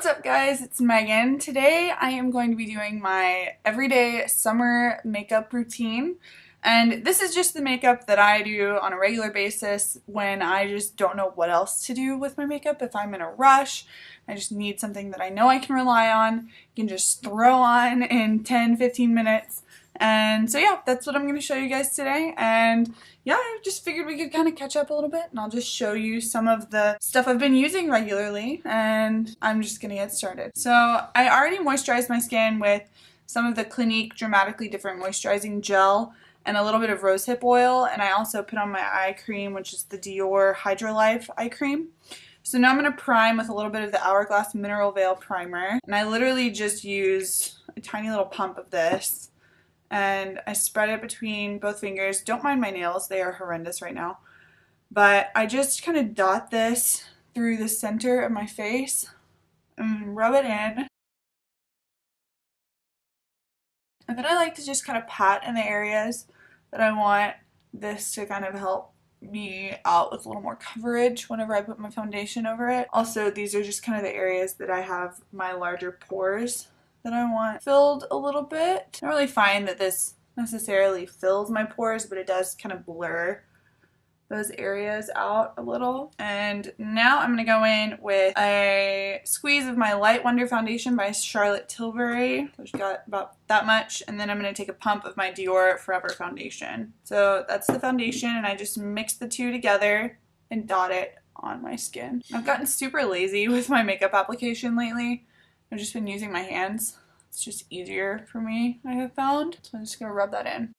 What's up guys, it's Megan. Today I am going to be doing my everyday summer makeup routine, and this is just the makeup that I do on a regular basis when I just don't know what else to do with my makeup. If I'm in a rush, I just need something that I know I can rely on, you can just throw on in 10-15 minutes. And so yeah, that's what I'm going to show you guys today. And yeah, I just figured we could kind of catch up a little bit, and I'll just show you some of the stuff I've been using regularly, and I'm just going to get started. So I already moisturized my skin with some of the Clinique Dramatically Different Moisturizing Gel and a little bit of rosehip oil, and I also put on my eye cream, which is the Dior Hydra Life eye cream. So now I'm going to prime with a little bit of the Hourglass Mineral Veil Primer, and I literally just use a tiny little pump of this. And I spread it between both fingers. Don't mind my nails, they are horrendous right now. But I just kind of dot this through the center of my face and rub it in. And then I like to just kind of pat in the areas that I want this to kind of help me out with a little more coverage whenever I put my foundation over it. Also, these are just kind of the areas that I have my larger pores that I want filled a little bit. I don't really find that this necessarily fills my pores, but it does kind of blur those areas out a little. And now I'm going to go in with a squeeze of my Light Wonder foundation by Charlotte Tilbury. I've got about that much. And then I'm going to take a pump of my Dior Forever foundation. So that's the foundation, and I just mix the two together and dot it on my skin. I've gotten super lazy with my makeup application lately. I've just been using my hands. It's just easier for me, I have found. So I'm just going to rub that in.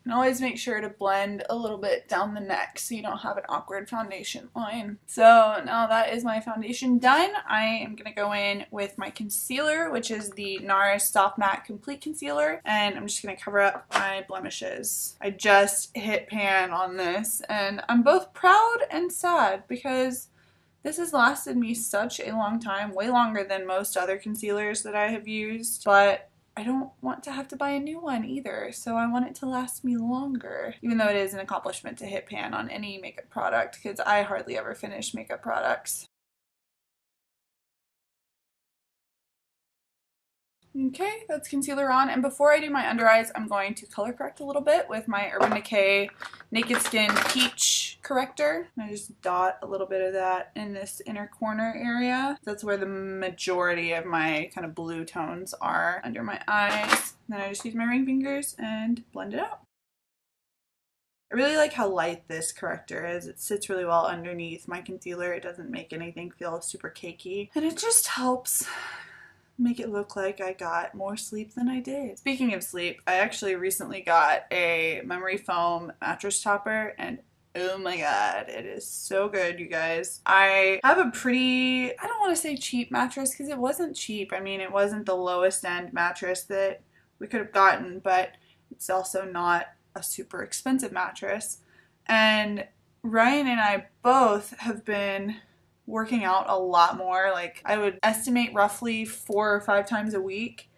And always make sure to blend a little bit down the neck so you don't have an awkward foundation line. So now that is my foundation done, I am going to go in with my concealer, which is the NARS Soft Matte Complete Concealer, and I'm just going to cover up my blemishes. I just hit pan on this, and I'm both proud and sad because this has lasted me such a long time, way longer than most other concealers that I have used, but I don't want to have to buy a new one either, so I want it to last me longer, even though it is an accomplishment to hit pan on any makeup product because I hardly ever finish makeup products. Okay, that's concealer on, and before I do my under eyes, I'm going to color correct a little bit with my Urban Decay Naked Skin Peach Corrector. I just dot a little bit of that in this inner corner area. That's where the majority of my kind of blue tones are under my eyes. Then I just use my ring fingers and blend it out. I really like how light this corrector is. It sits really well underneath my concealer. It doesn't make anything feel super cakey, and it just helps make it look like I got more sleep than I did. Speaking of sleep, I actually recently got a memory foam mattress topper, and oh my god, it is so good, you guys. I have a pretty, I don't want to say cheap mattress because it wasn't cheap. I mean, it wasn't the lowest end mattress that we could have gotten, but it's also not a super expensive mattress. And Ryan and I both have been working out a lot more. Like, I would estimate roughly 4 or 5 times a week,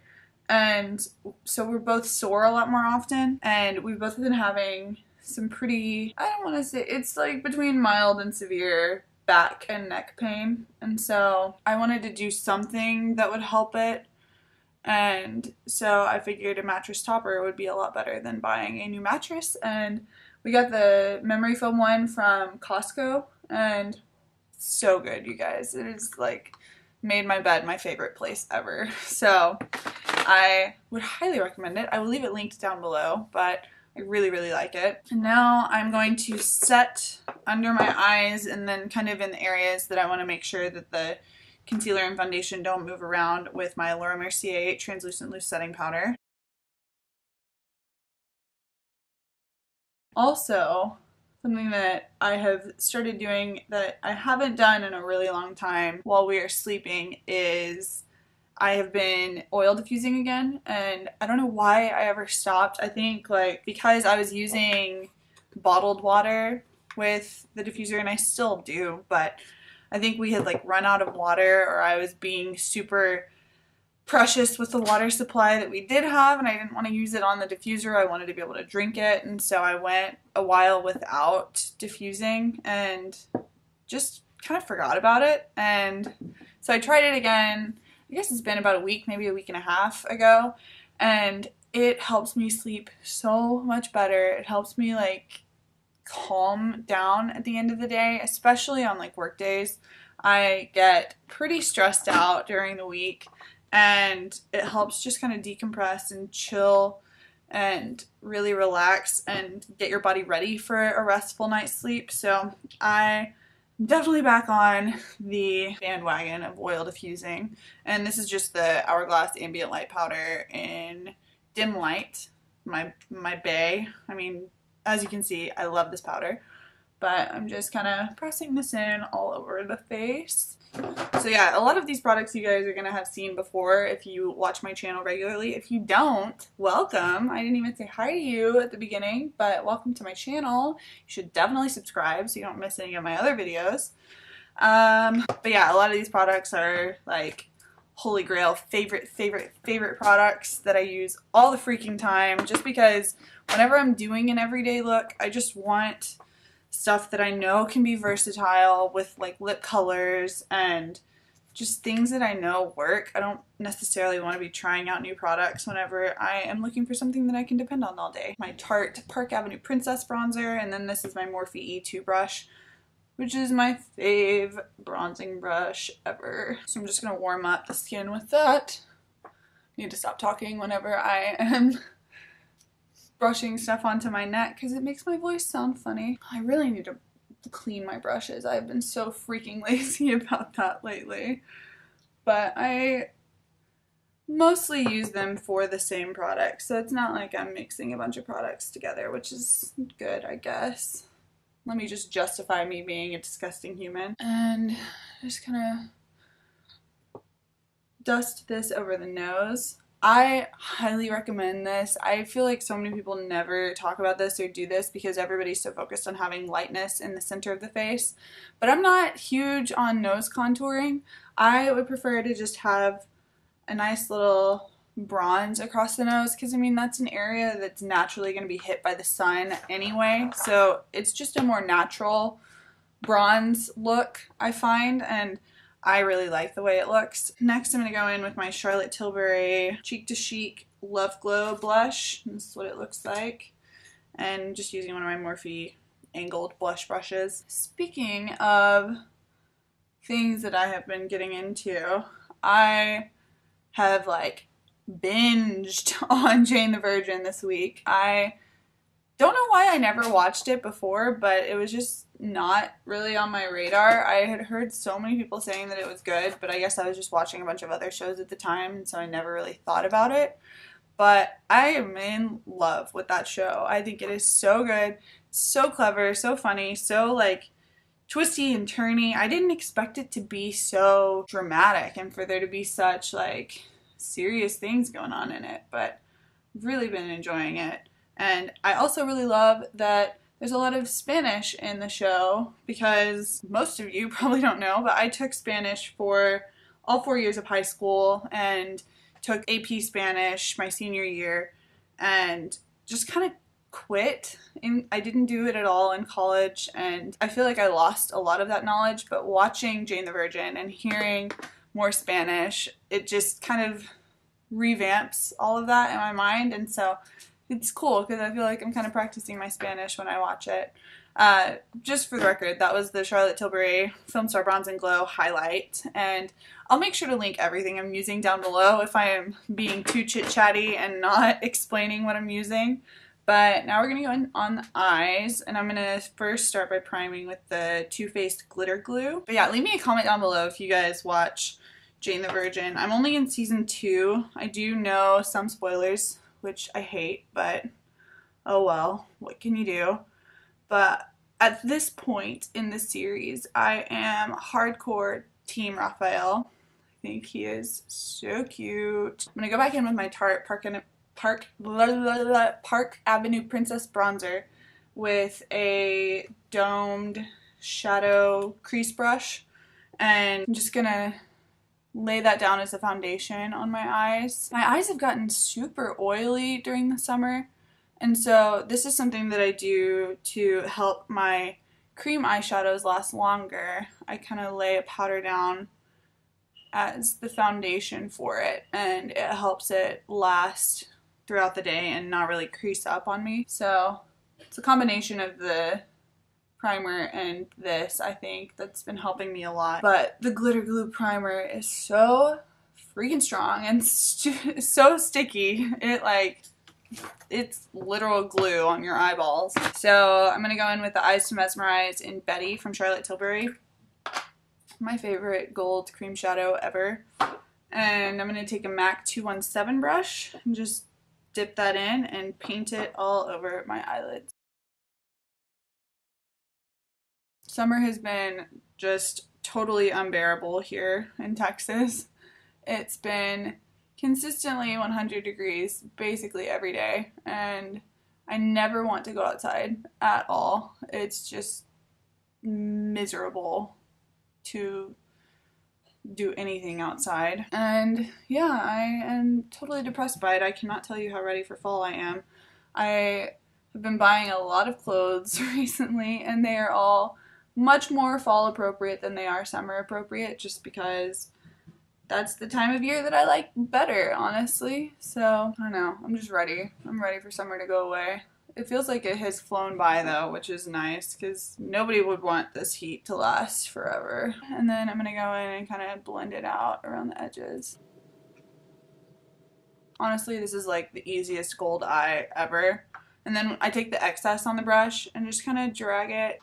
and so we're both sore a lot more often, and we've both been having some pretty, I don't want to say, it's like between mild and severe back and neck pain, and so I wanted to do something that would help it, and so I figured a mattress topper would be a lot better than buying a new mattress. And we got the memory foam one from Costco, and so good, you guys. It is like made my bed my favorite place ever. So I would highly recommend it. I will leave it linked down below, but I really, really like it. And now I'm going to set under my eyes and then kind of in the areas that I want to make sure that the concealer and foundation don't move around with my Laura Mercier Translucent Loose Setting Powder. Also, something that I have started doing that I haven't done in a really long time while we are sleeping is I have been oil diffusing again, and I don't know why I ever stopped. I think like because I was using bottled water with the diffuser, and I still do, but I think we had like run out of water, or I was being super precious with the water supply that we did have, and I didn't want to use it on the diffuser. I wanted to be able to drink it, and so I went a while without diffusing and just kind of forgot about it. And so I tried it again. I guess it's been about a week, maybe a week and a half ago, and it helps me sleep so much better. It helps me like calm down at the end of the day, especially on like work days. I get pretty stressed out during the week, and it helps just kind of decompress and chill and really relax and get your body ready for a restful night's sleep. So I'm definitely back on the bandwagon of oil diffusing, and this is just the Hourglass Ambient Light Powder in Dim Light, my bay. I mean, as you can see, I love this powder, but I'm just kind of pressing this in all over the face. So yeah, a lot of these products you guys are going to have seen before if you watch my channel regularly. If you don't, welcome. I didn't even say hi to you at the beginning, but welcome to my channel. You should definitely subscribe so you don't miss any of my other videos. But yeah, a lot of these products are like holy grail favorite products that I use all the freaking time, just because whenever I'm doing an everyday look, I just want stuff that I know can be versatile with like lip colors and just things that I know work. I don't necessarily want to be trying out new products whenever I am looking for something that I can depend on all day. My Tarte Park Avenue Princess bronzer, and then this is my Morphe E2 brush, which is my fave bronzing brush ever. So I'm just going to warm up the skin with that. Need to stop talking whenever I am brushing stuff onto my neck because it makes my voice sound funny. I really need to clean my brushes. I've been so freaking lazy about that lately. But I mostly use them for the same product, so it's not like I'm mixing a bunch of products together, which is good, I guess. Let me just justify me being a disgusting human. And just kind of dust this over the nose. I highly recommend this. I feel like so many people never talk about this or do this because everybody's so focused on having lightness in the center of the face. But I'm not huge on nose contouring. I would prefer to just have a nice little bronze across the nose because, I mean, that's an area that's naturally going to be hit by the sun anyway. So it's just a more natural bronze look, I find, and I really like the way it looks. Next, I'm going to go in with my Charlotte Tilbury Cheek to Chic Love Glow blush. This is what it looks like. And just using one of my Morphe angled blush brushes. Speaking of things that I have been getting into, I have like binged on Jane the Virgin this week. I don't know why I never watched it before, but it was just not really on my radar. I had heard so many people saying that it was good, but I guess I was just watching a bunch of other shows at the time, and so I never really thought about it. But I am in love with that show. I think it is so good, so clever, so funny, so like twisty and turny. I didn't expect it to be so dramatic and for there to be such like serious things going on in it, but I've really been enjoying it. And I also really love that there's a lot of Spanish in the show because most of you probably don't know, but I took Spanish for all 4 years of high school and took AP Spanish my senior year and just kind of quit. I didn't do it at all in college, and I feel like I lost a lot of that knowledge, but watching Jane the Virgin and hearing more Spanish, it just kind of revamps all of that in my mind, and so it's cool because I feel like I'm kind of practicing my Spanish when I watch it. Just for the record, that was the Charlotte Tilbury Film Star Bronze and Glow highlight, and I'll make sure to link everything I'm using down below if I am being too chit-chatty and not explaining what I'm using. But now we're going to go in on the eyes, and I'm going to first start by priming with the Too Faced Glitter Glue. But yeah, leave me a comment down below if you guys watch Jane the Virgin. I'm only in season 2. I do know some spoilers, which I hate, but oh well, what can you do? But at this point in the series, I am hardcore Team Raphael. I think he is so cute. I'm gonna go back in with my Tarte Park Avenue Princess Bronzer with a domed shadow crease brush, and I'm just gonna lay that down as a foundation on my eyes. My eyes have gotten super oily during the summer, and so this is something that I do to help my cream eyeshadows last longer. I kind of lay a powder down as the foundation for it, and it helps it last throughout the day and not really crease up on me. So it's a combination of the primer and this, I think, that's been helping me a lot. But the glitter glue primer is so freaking strong and so sticky. It's literal glue on your eyeballs. So I'm gonna go in with the Eyes to Mesmerize in Betty from Charlotte Tilbury. My favorite gold cream shadow ever. And I'm gonna take a MAC 217 brush and just dip that in and paint it all over my eyelids. Summer has been just totally unbearable here in Texas. It's been consistently 100 degrees basically every day, and I never want to go outside at all. It's just miserable to do anything outside. And yeah, I am totally depressed by it. I cannot tell you how ready for fall I am. I have been buying a lot of clothes recently, and they are all much more fall appropriate than they are summer appropriate, just because that's the time of year that I like better, honestly. So I don't know, I'm just ready. I'm ready for summer to go away. It feels like it has flown by though, which is nice because nobody would want this heat to last forever. And then I'm gonna go in and kind of blend it out around the edges. Honestly, this is like the easiest gold eye ever. And then I take the excess on the brush and just kind of drag it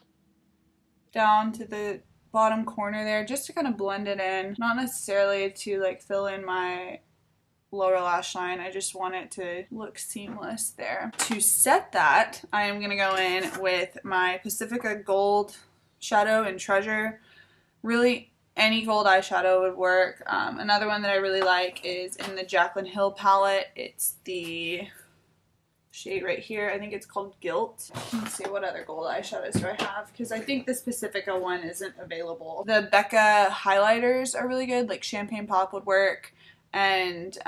down to the bottom corner there just to kind of blend it in. Not necessarily to like fill in my lower lash line. I just want it to look seamless there. To set that, I am going to go in with my Pacifica Gold Shadow in Treasure. Really, any gold eyeshadow would work. Another one that I really like is in the Jaclyn Hill palette. It's the shade right here. I think it's called Guilt. Let's see, what other gold eyeshadows do I have? Because I think this Pacifica one isn't available. The Becca highlighters are really good. Like Champagne Pop would work, and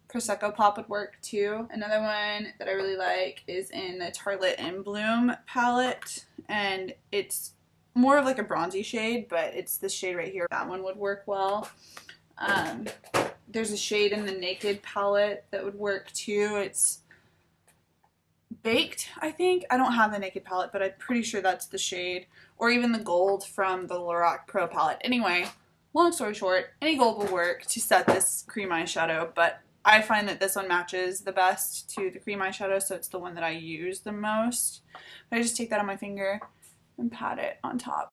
Prosecco Pop would work too. Another one that I really like is in the Tartelette in Bloom palette, and it's more of like a bronzy shade, but it's this shade right here. That one would work well. There's a shade in the Naked palette that would work too. It's Baked, I think. I don't have the Naked palette, but I'm pretty sure that's the shade. Or even the gold from the Lorac Pro palette. Anyway, long story short, any gold will work to set this cream eyeshadow, but I find that this one matches the best to the cream eyeshadow, so it's the one that I use the most. But I just take that on my finger and pat it on top.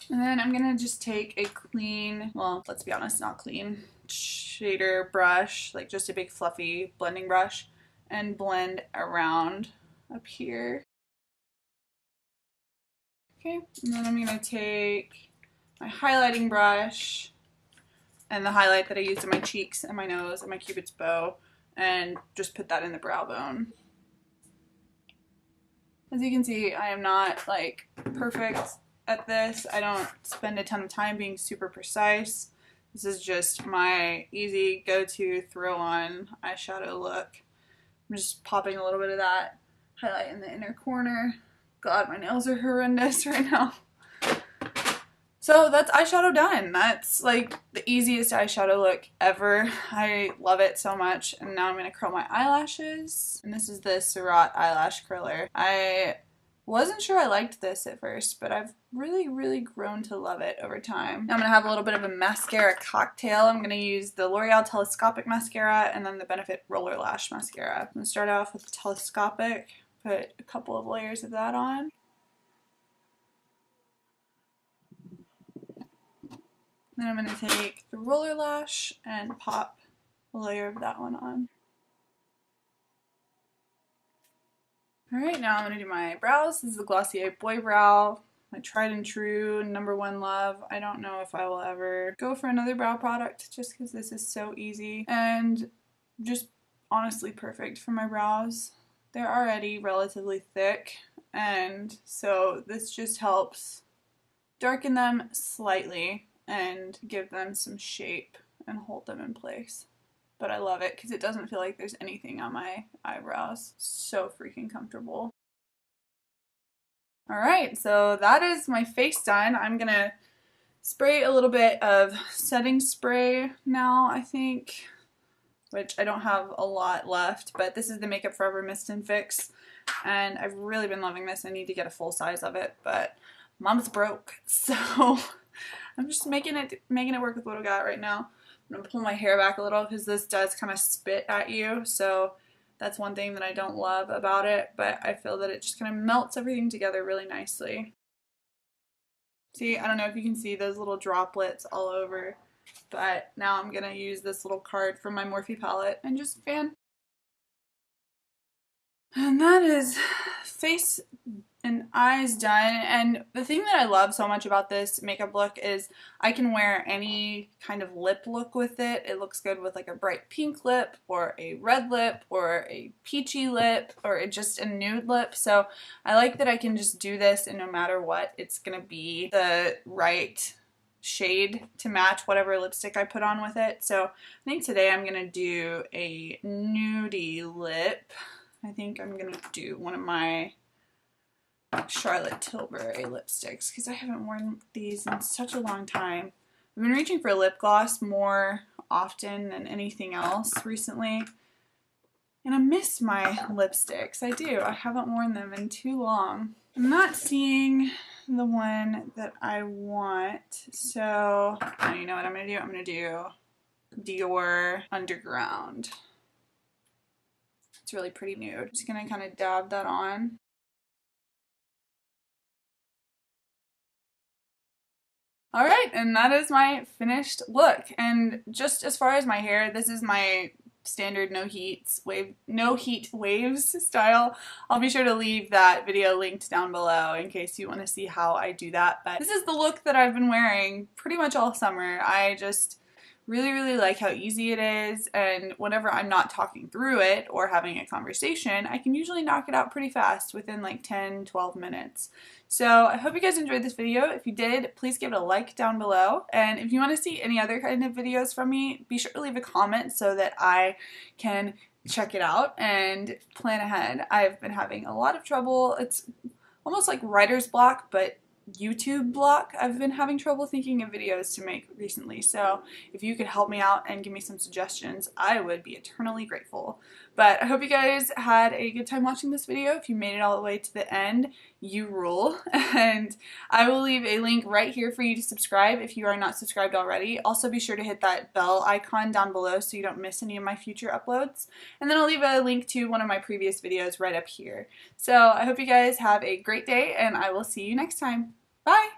And then I'm gonna just take a clean, well, let's be honest, not clean, shader brush, like just a big fluffy blending brush, and blend around up here. Okay, and then I'm gonna take my highlighting brush and the highlight that I used in my cheeks and my nose and my Cupid's bow, and just put that in the brow bone. As you can see, I am not like perfect at this. I don't spend a ton of time being super precise. This is just my easy go-to throw-on eyeshadow look. I'm just popping a little bit of that highlight in the inner corner. God, my nails are horrendous right now. So that's eyeshadow done. That's like the easiest eyeshadow look ever. I love it so much. And now I'm going to curl my eyelashes. And this is the Surratt eyelash curler. I wasn't sure I liked this at first, but I've really grown to love it over time. Now I'm going to have a little bit of a mascara cocktail. I'm going to use the L'Oreal Telescopic Mascara and then the Benefit Roller Lash Mascara. I'm going to start off with the Telescopic, put a couple of layers of that on. Then I'm going to take the Roller Lash and pop a layer of that one on. Alright, now I'm going to do my brows. This is the Glossier Boy Brow, my tried and true #1 love. I don't know if I will ever go for another brow product just because this is so easy and just honestly perfect for my brows. They're already relatively thick, and so this just helps darken them slightly. and give them some shape and hold them in place. But I love it because it doesn't feel like there's anything on my eyebrows. So freaking comfortable. Alright, so that is my face done. I'm gonna spray a little bit of setting spray now, I think, which I don't have a lot left, but this is the Makeup Forever Mist and Fix, and I've really been loving this. I need to get a full size of it, but Mom's broke, so I'm just making it work with what I got right now. I'm gonna pull my hair back a little because this does kind of spit at you, so that's one thing that I don't love about it, but I feel that it just kind of melts everything together really nicely. See, I don't know if you can see those little droplets all over, but now I'm gonna use this little card from my Morphe palette and just fan. And that is face and eyes done. And the thing that I love so much about this makeup look is I can wear any kind of lip look with it. It looks good with like a bright pink lip or a red lip or a peachy lip or just a nude lip. So I like that I can just do this and no matter what, it's gonna be the right shade to match whatever lipstick I put on with it. So I think today I'm gonna do a nudie lip. I think I'm gonna do one of my Charlotte Tilbury lipsticks because I haven't worn these in such a long time. I've been reaching for lip gloss more often than anything else recently, and I miss my lipsticks. I do. I haven't worn them in too long. I'm not seeing the one that I want, so you know what I'm gonna do? I'm gonna do Dior Underground. It's really pretty nude. I'm just gonna kind of dab that on. Alright, and that is my finished look. And just as far as my hair, this is my standard no heat waves style. I'll be sure to leave that video linked down below in case you want to see how I do that. But this is the look that I've been wearing pretty much all summer. I just really like how easy it is, and whenever I'm not talking through it or having a conversation, I can usually knock it out pretty fast within like 10-12 minutes. So I hope you guys enjoyed this video. If you did, please give it a like down below, and if you want to see any other kind of videos from me, be sure to leave a comment so that I can check it out and plan ahead. I've been having a lot of trouble. It's almost like writer's block, but YouTube block. I've been having trouble thinking of videos to make recently, so if you could help me out and give me some suggestions, I would be eternally grateful. But I hope you guys had a good time watching this video. If you made it all the way to the end, you rule. And I will leave a link right here for you to subscribe if you are not subscribed already. Also be sure to hit that bell icon down below so you don't miss any of my future uploads. And then I'll leave a link to one of my previous videos right up here. So I hope you guys have a great day, and I will see you next time. Bye!